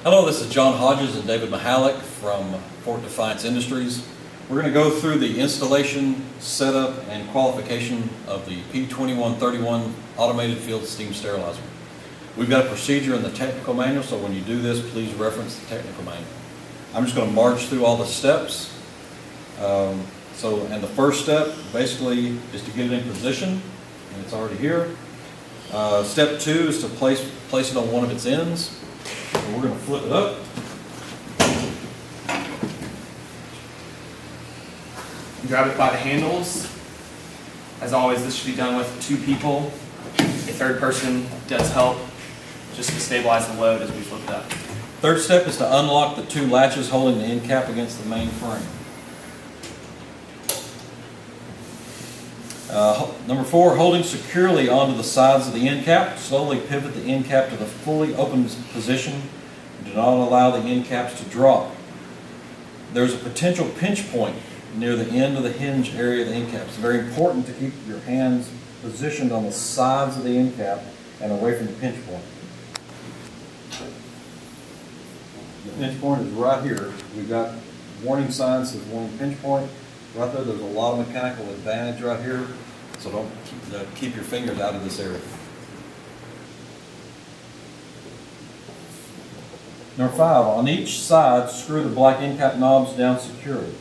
Hello, this is John Hodges and David Mahalik from Fort Defiance Industries. We're going to go through the installation, setup, and qualification of the P2131 automated field steam sterilizer. We've got a procedure in the technical manual, so when you do this, please reference the technical manual. I'm just going to march through all the steps. And the first step basically is to get it in position, and it's already here. Step 2 is to place it on one of its ends. And we're going to flip it up. Grab it by the handles. As always, this should be done with 2 people. A third person does help just to stabilize the load as we flip it up. Third step is to unlock the 2 latches holding the end cap against the main frame. Number 4, holding securely onto the sides of the end cap. Slowly pivot the end cap to the fully open position. Do not allow the end caps to drop. There's a potential pinch point near the end of the hinge area of the end cap. It's very important to keep your hands positioned on the sides of the end cap and away from the pinch point. The pinch point is right here. We've got warning signs that says warning pinch point. Right there, there's a lot of mechanical advantage right here. So don't keep your fingers out of this area. Number 5, on each side, screw the black end cap knobs down securely.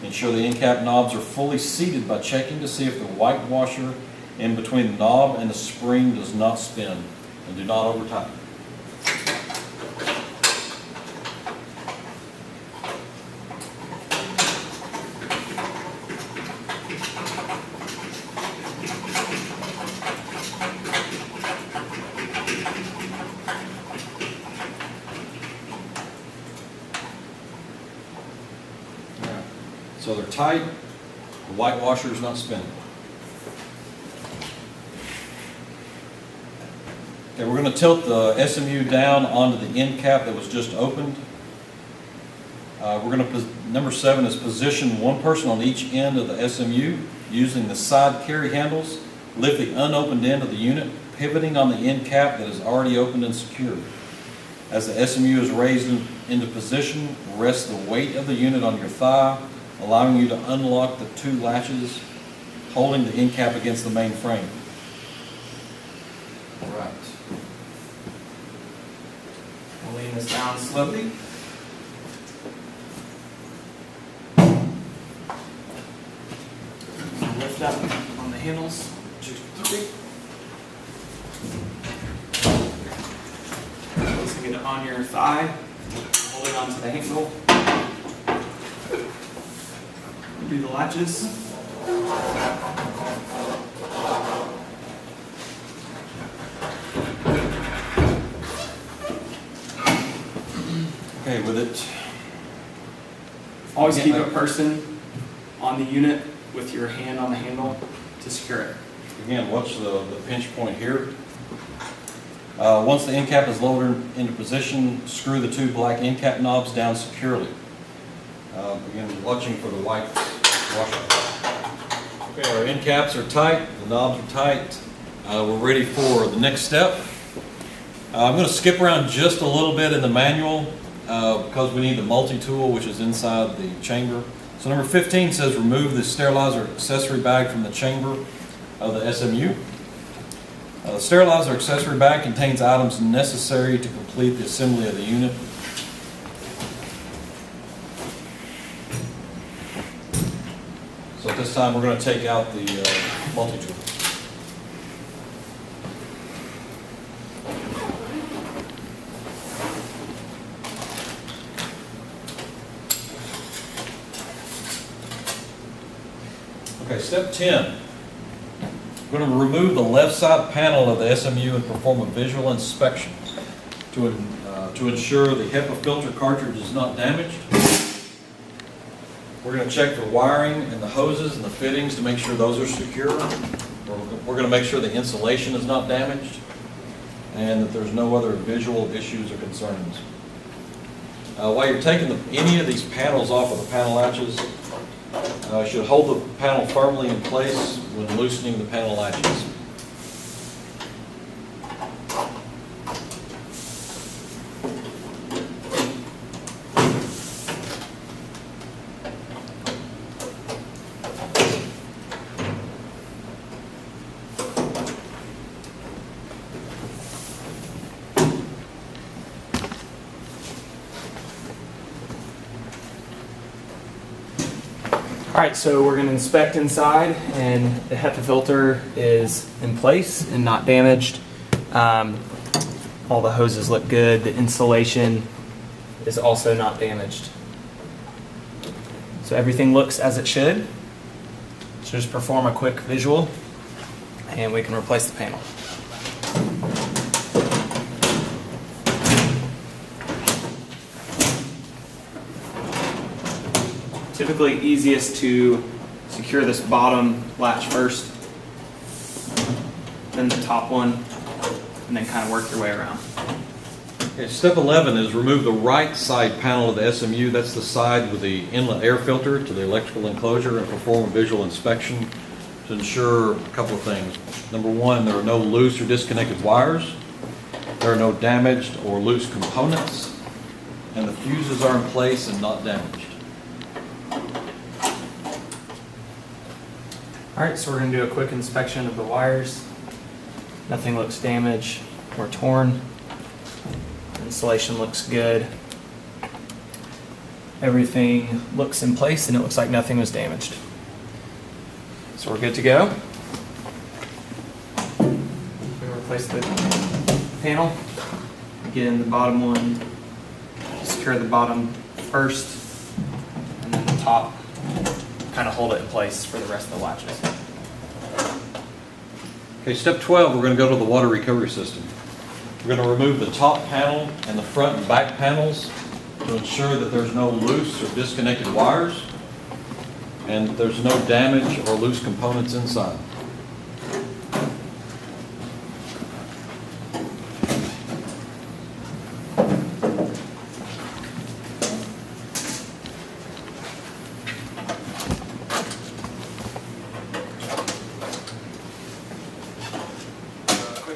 Ensure the end cap knobs are fully seated by checking to see if the white washer in between the knob and the spring does not spin, and do not over tighten. So they're tight, the white washer is not spinning. Okay, we're going to tilt the SMU down onto the end cap that was just opened. Number 7 is position one person on each end of the SMU using the side carry handles. Lift the unopened end of the unit, pivoting on the end cap that is already opened and secured. As the SMU is raised into position, rest the weight of the unit on your thigh, allowing you to unlock the 2 latches holding the end cap against the main frame. All right. We'll lean this down slowly. Lift up on the handles. 2, 3. Placing it on your thigh. Hold it onto the handle. Do the latches. Okay, with it. Always keep a person on the unit with your hand on the handle to secure it. Again, watch the pinch point here. Once the end cap is lowered into position, screw the 2 black end cap knobs down securely. Again, watching for the white washer. Okay, our end caps are tight, the knobs are tight. We're ready for the next step. I'm going to skip around just a little bit in the manual because we need the multi-tool, which is inside the chamber. So number 15 says remove the sterilizer accessory bag from the chamber of the SMU. The sterilizer accessory bag contains items necessary to complete the assembly of the unit. So at this time, we're going to take out the multi-tool. Okay, step 10. We're going to remove the left side panel of the SMU and perform a visual inspection to ensure the HEPA filter cartridge is not damaged. We're going to check the wiring and the hoses and the fittings to make sure those are secure. We're going to make sure the insulation is not damaged and that there's no other visual issues or concerns. While you're taking any of these panels off of the panel latches, you should hold the panel firmly in place when loosening the panel latches. right, so we're going to inspect inside, and the HEPA filter is in place and not damaged. All the hoses look good. The insulation is also not damaged. So everything looks as it should. So just perform a quick visual, and we can replace the panel. Typically easiest to secure this bottom latch first, then the top one, and then kind of work your way around. Okay, step 11 is remove the right side panel of the SMU. That's the side with the inlet air filter to the electrical enclosure, and perform a visual inspection to ensure a couple of things. Number one, there are no loose or disconnected wires. There are no damaged or loose components, and the fuses are in place and not damaged. All right, so we're going to do a quick inspection of the wires. Nothing looks damaged or torn. Insulation looks good. Everything looks in place, and it looks like nothing was damaged. So we're good to go. We replace the panel. Again, the bottom one, secure the bottom first, and then the top, kind of hold it in place for the rest of the latches. Okay, step 12, we're going to go to the water recovery system. We're going to remove the top panel and the front and back panels to ensure that there's no loose or disconnected wires and that there's no damage or loose components inside.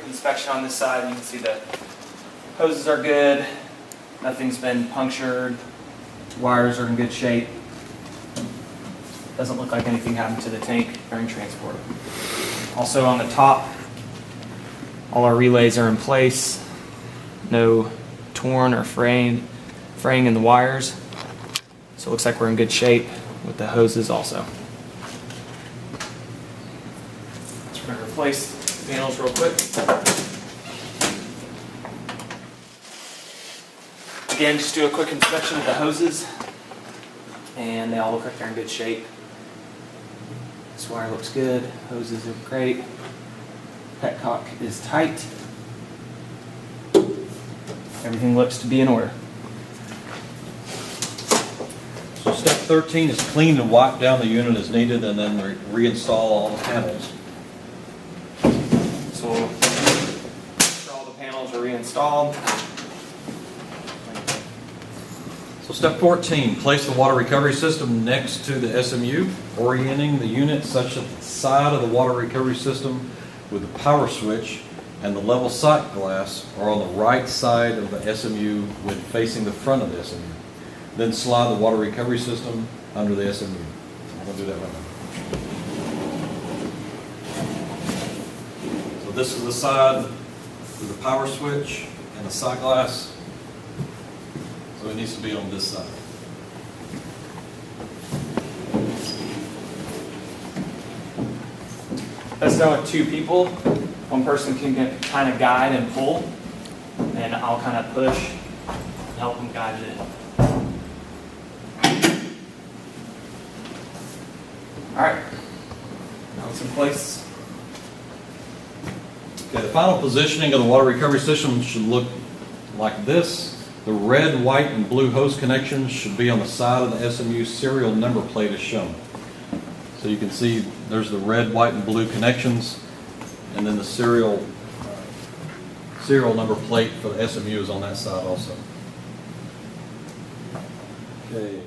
Inspection on this side, you can see the hoses are good, nothing's been punctured, wires are in good shape. Doesn't look like anything happened to the tank during transport. Also on the top, all our relays are in place, no torn or fraying in the wires, so it looks like we're in good shape with the hoses also. So we're going to replace the panels real quick. Again, just do a quick inspection of the hoses, and they all look like they're in good shape. This wire looks good, hoses are great, petcock is tight. Everything looks to be in order. So step 13 is clean and wipe down the unit as needed, and then reinstall all the panels. So we'll make sure all the panels are reinstalled. So step 14, place the water recovery system next to the SMU, orienting the unit such that the side of the water recovery system with the power switch and the level sight glass are on the right side of the SMU when facing the front of the SMU. Then slide the water recovery system under the SMU. I'm going to do that right now. So this is the side with the power switch and the sight glass. So it needs to be on this side. That's done with two people. One person can kind of guide and pull, and I'll kind of push and help them guide it in. All right, now it's in place. Okay, the final positioning of the water recovery system should look like this. The red, white, and blue hose connections should be on the side of the SMU serial number plate as shown. So you can see there's the red, white, and blue connections, and then the serial number plate for the SMU is on that side also. Okay.